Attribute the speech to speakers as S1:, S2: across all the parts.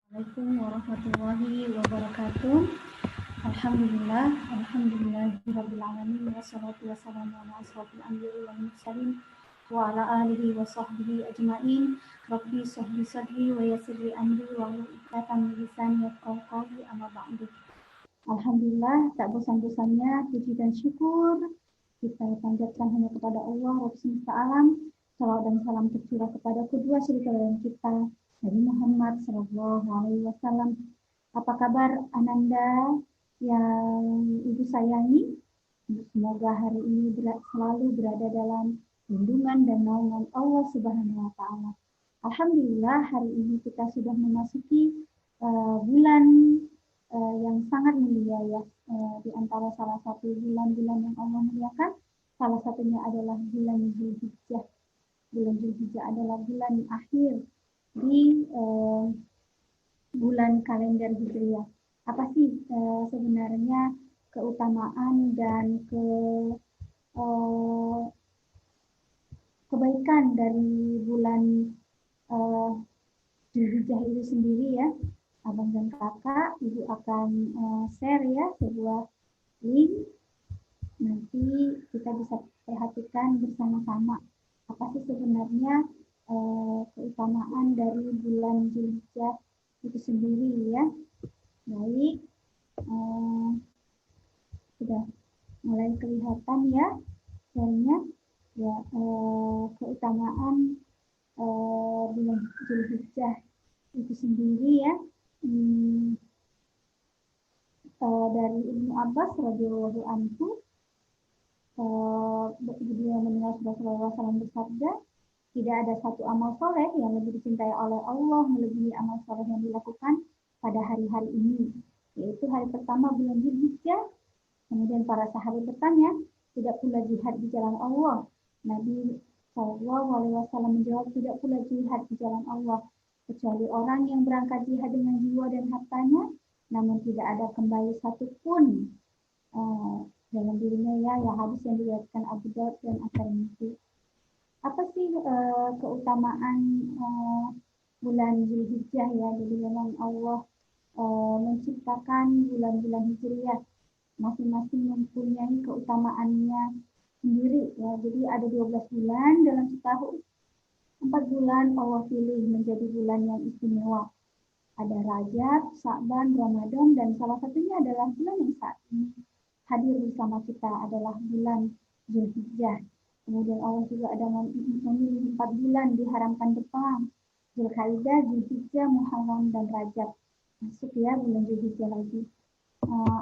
S1: Assalamualaikum warahmatullahi wabarakatuh. Alhamdulillahirabbil alamin wassalatu wassalamu ala asrofil anbiya'i wal mursalin wa ala alihi wa sahbihi ajmain. Rabbi shrah sadri wa yassir li amri wa hlul 'uqdatam min lisani yafqahu qawli amma ba'du. Alhamdulillah, tak bosan-bosannya puji dan syukur kita panjatkan hanya kepada Allah Rabb semesta alam. Salawat dan salam tercurah kepada kedua saudara kita Nabi Muhammad Sallallahu Alaihi Wasallam. Apa kabar Ananda yang ibu sayangi? Semoga hari ini selalu berada dalam lindungan dan naungan Allah Subhanahu Wa Taala. Alhamdulillah hari ini kita sudah memasuki bulan yang sangat mulia ya, di antara salah satu bulan-bulan yang Allah muliakan, salah satunya adalah bulan Zulhijjah. Bulan Zulhijjah adalah bulan akhir di bulan kalender Hijriah. Apa sih sebenarnya keutamaan dan kebaikan dari bulan Zulhijjah itu sendiri ya? Abang dan kakak, ibu akan share ya sebuah link. Nanti kita bisa perhatikan bersama-sama apa sih sebenarnya keutamaan dari bulan Zulhijjah itu sendiri ya. Baik, sudah mulai kelihatan ya share-nya ya, keutamaan bulan Zulhijjah itu sendiri ya. Dari Ibnu Abbas radhiyallahu anhu, dia mendengar Rasulullah SAW bersabda, tidak ada satu amal soleh yang lebih dicintai oleh Allah melebihi amal soleh yang dilakukan pada hari-hari ini, yaitu hari pertama bulan Zulhijjah. Kemudian para sahabat bertanya, tidak pula jihad di jalan Allah? Nabi SAW menjawab, tidak pula jihad di jalan Allah, kecuali orang yang berangkat jihad dengan jiwa dan hartanya, namun tidak ada kembali satupun dalam dirinya ya hadis yang diriwayatkan Abu Daud dan At-Tirmidzi. Apa sih keutamaan bulan Zulhijjah ya? Jadi memang Allah menciptakan bulan-bulan Hijriah, masing-masing mempunyai keutamaannya sendiri ya. Jadi ada 12 bulan dalam setahun. 4 bulan Allah pilih menjadi bulan yang istimewa. Ada Rajab, Sya'ban, Ramadan, dan salah satunya adalah bulan yang saat ini hadir bersama kita adalah bulan Zulhijjah. Kemudian Allah juga ada memilih 4 bulan diharamkan depan, Zulkaidah, Zulhijjah, Muharram, dan Rajab. Masuk ya bulan Zulhijjah lagi.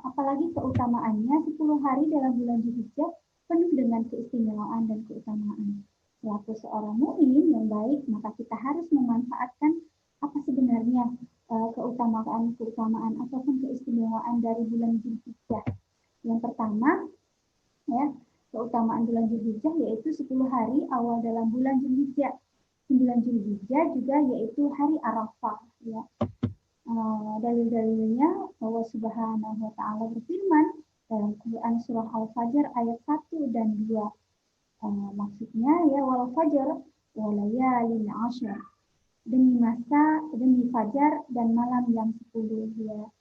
S1: Apalagi keutamaannya 10 hari dalam bulan Zulhijjah penuh dengan keistimewaan dan keutamaan. Selaku seorang mukmin yang baik, maka kita harus memanfaatkan apa sebenarnya keutamaan ataupun keistimewaan dari bulan Zulhijjah. Yang pertama, ya, keutamaan bulan Zulhijjah yaitu 10 hari awal dalam bulan Zulhijjah. 9 Zulhijjah juga yaitu hari Arafah. Ya. Dalil-dalilnya Allah Subhanahu wa Ta'ala berfirman dalam Quran surah Al-Fajr ayat 1 dan 2. Maksudnya ya, wal fajr walayalin ashar, demi fajar dan malam yang 10 ya.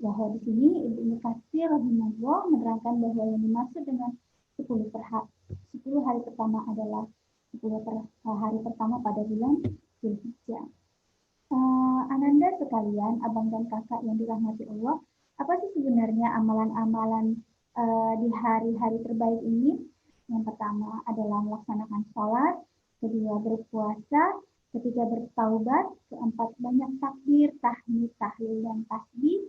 S1: Bahwa di sini Ibnu Katsir rahimahullah menerangkan bahwa yang dimaksud dengan 10 hari pertama adalah 10 hari pertama pada bulan Zulhijjah. Ananda sekalian, abang dan kakak yang dirahmati Allah, apa sih sebenarnya amalan-amalan di hari-hari terbaik ini? Yang pertama adalah melaksanakan sholat, kedua berpuasa, ketiga bertaubat, keempat banyak takbir, tahmid, tahlil, dan tasbih.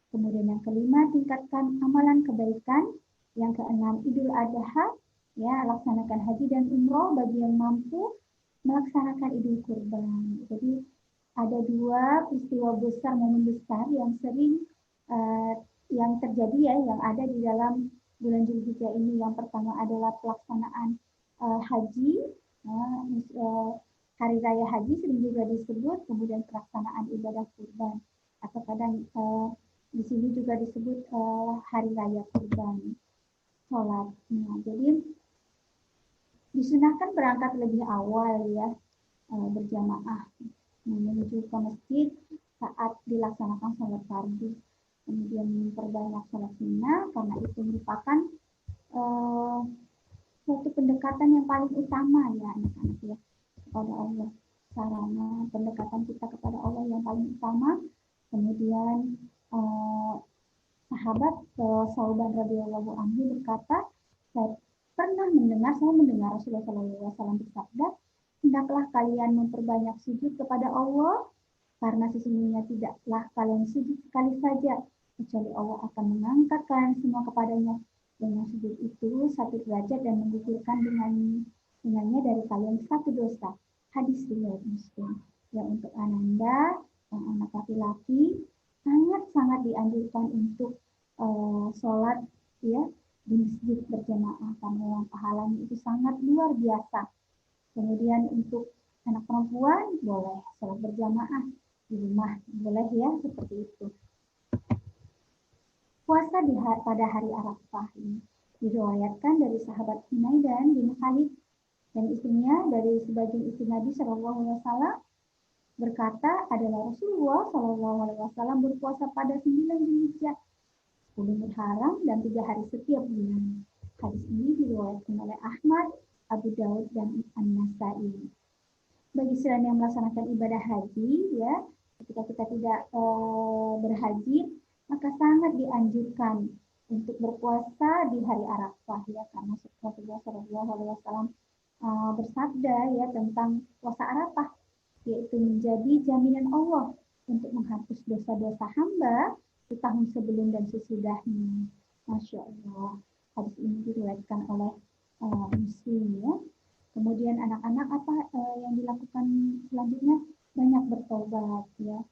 S1: Kemudian yang kelima, tingkatkan amalan kebaikan. Yang keenam, Idul Adha, ya, laksanakan haji dan umroh bagi yang mampu, melaksanakan Idul Kurban. Jadi ada 2 peristiwa besar, momen besar yang sering yang terjadi ya, yang ada di dalam bulan Zulhijjah ini. Yang pertama adalah pelaksanaan haji, hari raya haji sering juga disebut, kemudian pelaksanaan ibadah kurban atau kadang di sini juga disebut hari raya kurban, sholat. Nah, jadi disunahkan berangkat lebih awal ya, berjamaah menuju ke masjid saat dilaksanakan sholat fardu. Kemudian memperbanyak sholat sunnah karena itu merupakan uh, suatu pendekatan yang paling utama ya anak-anak ya kepada Allah. Sarana pendekatan kita kepada Allah yang paling utama. Kemudian sahabat Sauban radhiyallahu anhu berkata, saya mendengar Rasulullah SAW bersabda, hendaklah kalian memperbanyak sujud kepada Allah, karena sesungguhnya tidaklah kalian sujud sekali saja, kecuali Allah akan mengangkat kalian semua kepadanya. Dengan sujud itu satu derajat dan menggugurkan dengannya dari kalian satu dosa. Hadis riwayat Muslim. Ya untuk Ananda, yang anak laki-laki, sangat-sangat dianjurkan untuk sholat ya di masjid berjamaah karena yang pahalanya itu sangat luar biasa. Kemudian untuk anak perempuan boleh sholat berjamaah di rumah, boleh ya seperti itu. Puasa pada hari Arafah ini diriwayatkan dari sahabat Hunaidan bin Khalid dan istrinya dari sebagian istri Nabi Shallallahu Alaihi Wasallam berkata adalah Rasulullah Shallallahu Alaihi Wasallam berpuasa pada 9 Dzulhijjah, 10 Muharram dan 3 hari setiap bulan. Hadis ini diriwayatkan oleh Ahmad, Abu Daud dan An-Nasai. Bagi selain yang melaksanakan ibadah haji, ya, ketika kita tidak berhaji, maka sangat dianjurkan untuk berpuasa di hari Arafah, ya, karena Rasulullah Shallallahu Alaihi Wasallam bersabda ya tentang puasa Arafah, yaitu menjadi jaminan Allah untuk menghapus dosa-dosa hamba di tahun sebelum dan sesudahnya. Masya Allah. Hadis ini diriwayatkan oleh Muslim ya. Kemudian anak-anak apa yang dilakukan selanjutnya? Banyak bertobat ya.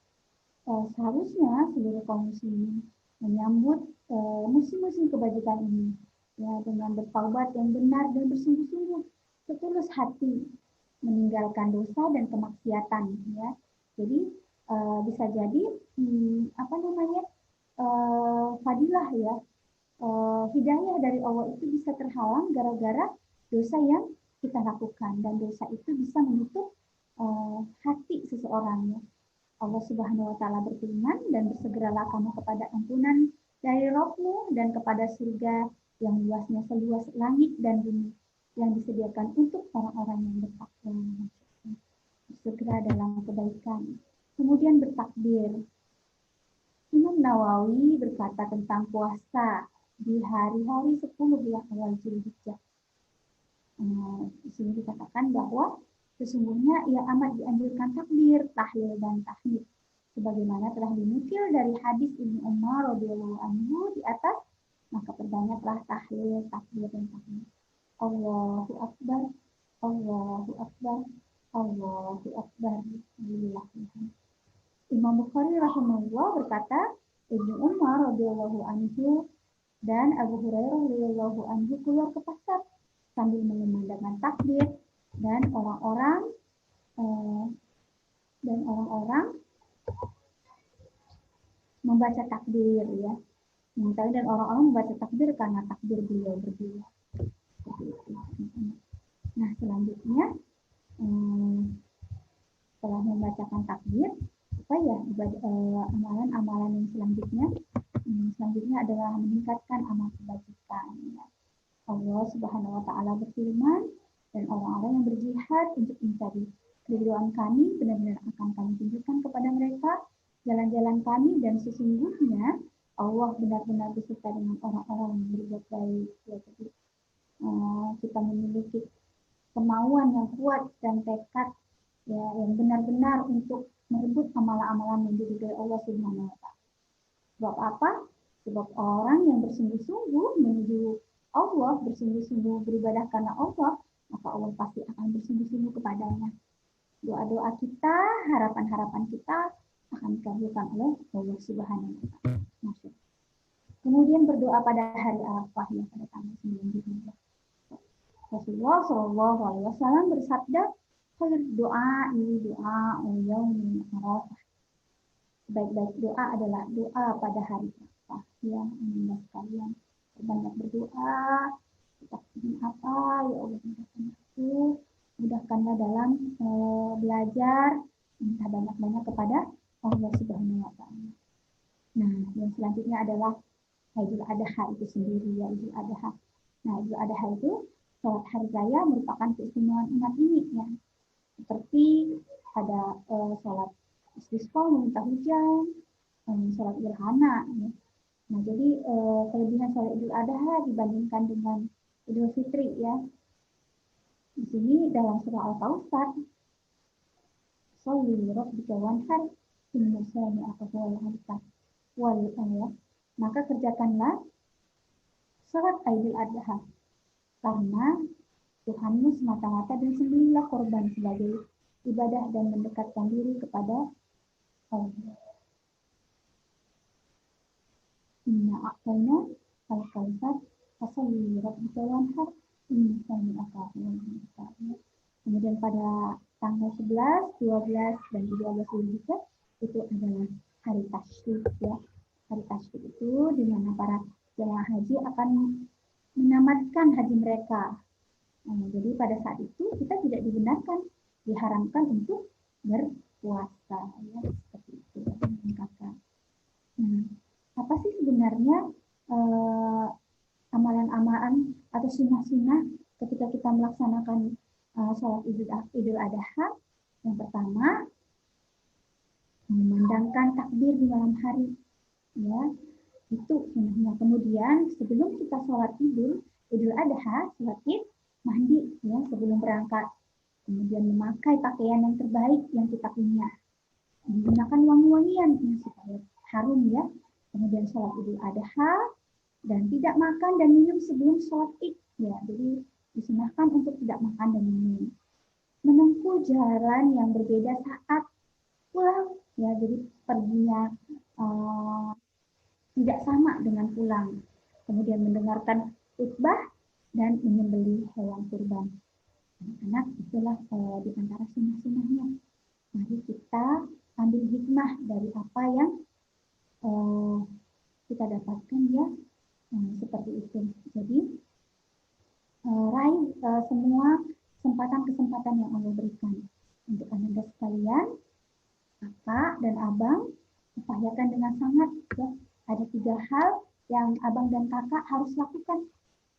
S1: Seharusnya seluruh kaum muslimin menyambut musim-musim kebajikan ini ya dengan bertaubat yang benar dan bersungguh-sungguh setulus hati meninggalkan dosa dan kemaksiatan ya. Jadi bisa jadi fadilah ya, hidayah dari Allah itu bisa terhalang gara-gara dosa yang kita lakukan, dan dosa itu bisa menutup hati seseorang ya. Allah Subhanahu wa taala berfirman, dan bersegeralah kamu kepada ampunan dari Rabbmu dan kepada surga yang luasnya seluas langit dan bumi yang disediakan untuk orang-orang yang bertakwa. Bersegera dalam kebaikan. Kemudian bertakbir. Imam Nawawi berkata tentang puasa di hari-hari 10 bulan awal Dzulhijjah. Di sini dikatakan bahwa sesungguhnya ia amat dianjurkan takbir, tahlil dan tahmid, sebagaimana telah dinukil dari hadis Ibnu Umar radhiyallahu anhu di atas, maka perbanyaklah tahlil, takbir dan tahmid. Allahu akbar, Allahu akbar, Allahu akbar. Imam Bukhari rahimahullah berkata, Ibnu Umar radhiyallahu anhu dan Abu Hurairah radhiyallahu anhu keluar ke pasar sambil mengumandangkan takbir, dan orang-orang membaca takbir ya. Dan orang-orang membaca takbir karena takbir beliau berdua. Nah, selanjutnya setelah membacakan takbir, apa ya amalan-amalan yang selanjutnya adalah meningkatkan amal kebajikan ya. Allah Subhanahu wa taala berfirman, dan orang-orang yang berjihad untuk mencari keridhaan kami benar-benar akan kami tunjukkan kepada mereka jalan-jalan kami, dan sesungguhnya Allah benar-benar beserta dengan orang-orang yang berbuat baik ya. Jadi kita memiliki kemauan yang kuat dan tekad ya yang benar-benar untuk merebut amalan-amalan yang diridhai Allah Subhanahu wa taala. Sebab apa? Sebab orang yang bersungguh-sungguh menuju Allah, bersungguh-sungguh beribadah karena Allah, maka Allah pasti akan bersungguh-sungguh kepadanya. Doa-doa kita, harapan-harapan kita akan dikabulkan oleh Allah Subhanahu wa taala. Kemudian berdoa pada hari Arafah yang pada tanggal 9 Dzulhijjah. Rasulullah Shallallahu Alaihi Wasallam bersabda, doa yaumil Arafah. Sebaik-baik doa adalah doa pada hari Arafah. Yang Anda sekalian banyak berdoa, kita ingin apa ya Allah, mudahkan aku, mudahkanlah dalam belajar, minta banyak-banyak kepada Allah Subhanahu wa taala. Nah, yang selanjutnya adalah Idul Adha itu sendiri ya, Idul Adha. Nah, Idul Adha itu sholat hari raya merupakan keistimewaan umat ini ya. Seperti ada sholat istisqa meminta hujan, sholat gerhana ya. Nah, jadi kelebihan sholat Idul Adha dibandingkan dengan Idul Fitri ya. Di sini dalam surah Al-Kautsar, "Sholli rabbika wanhar, inna syani'aka huwal abtar." Maka kerjakanlah sholat Idul Adha karena Tuhanmu semata-mata dan sembelihlah korban sebagai ibadah dan mendekatkan diri kepada Allah. Inna a'tayna al-kautsar fasholli rabbika wanhar inna syani'aka huwal abtar. Kemudian pada tanggal 11, 12 dan 13 Zulhijjah itu adalah hari tasyrik ya. Hari tasyrik itu di mana para jemaah haji akan menamatkan haji mereka. Jadi pada saat itu kita tidak dibenarkan, diharamkan untuk berpuasa ya, seperti itu kakak. Nah, apa sih sebenarnya amalan-amalan atau sunnah-sunnah ketika kita melaksanakan sholat Idul Adha? Yang pertama, memandangkan takbir di malam hari ya, itu sunnahnya. Kemudian sebelum kita sholat Idul Adha, sholat Id, mandi ya sebelum berangkat. Kemudian memakai pakaian yang terbaik yang kita punya. Menggunakan wangi-wangian ya, supaya harum ya. Kemudian sholat Idul Adha dan tidak makan dan minum sebelum sholat Id ya. Jadi disunahkan untuk tidak makan dan minum. Menempuh jalan yang berbeda saat pulang ya. Jadi perginya tidak sama dengan pulang. Kemudian mendengarkan khutbah dan menyembelih hewan kurban. Anak-anak itulah di antara sunnah-sunnahnya. Mari kita ambil hikmah dari apa yang kita dapatkan ya, seperti itu. Jadi raih semua kesempatan-kesempatan yang Allah berikan untuk anak-anak sekalian, kakak dan abang, upayakan dengan sangat ya. Ada 3 hal yang abang dan kakak harus lakukan.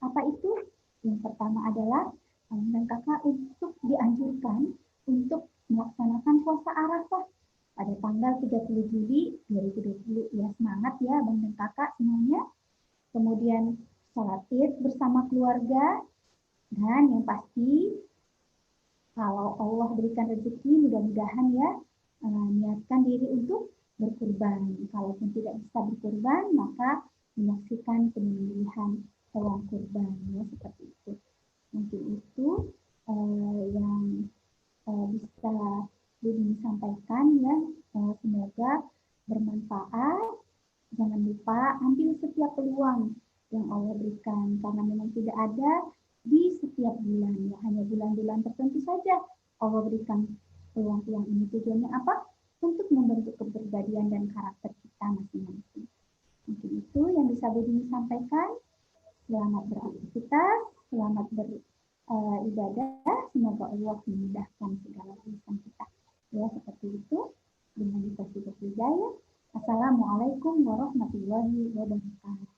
S1: Apa itu? Yang pertama adalah abang dan kakak untuk dianjurkan untuk melaksanakan puasa Arafah pada tanggal 30 Juli 2020 ya. Semangat ya abang dan kakak semuanya. Kemudian sholat Id bersama keluarga, dan yang pasti kalau Allah berikan rezeki mudah-mudahan ya niatkan diri untuk berkurban. Kalaupun tidak bisa berkurban, maka menyaksikan penyembelihan hewan kurban ya, seperti itu. Mungkin itu yang bisa Budi sampaikan ya. Semoga bermanfaat. Jangan lupa ambil setiap peluang yang Allah berikan, karena memang tidak ada di setiap bulan ya, hanya bulan-bulan tertentu saja Allah berikan peluang-peluang ini. Tujuannya apa? Untuk membentuk kepribadian dan karakter kita masing-masing. Mungkin itu yang bisa Budi sampaikan. Selamat beraktivitas, selamat beribadah. Semoga Allah memudahkan segala urusan kita. Ya, seperti itu. Dengan dikasih hidayah. Assalamualaikum warahmatullahi wabarakatuh.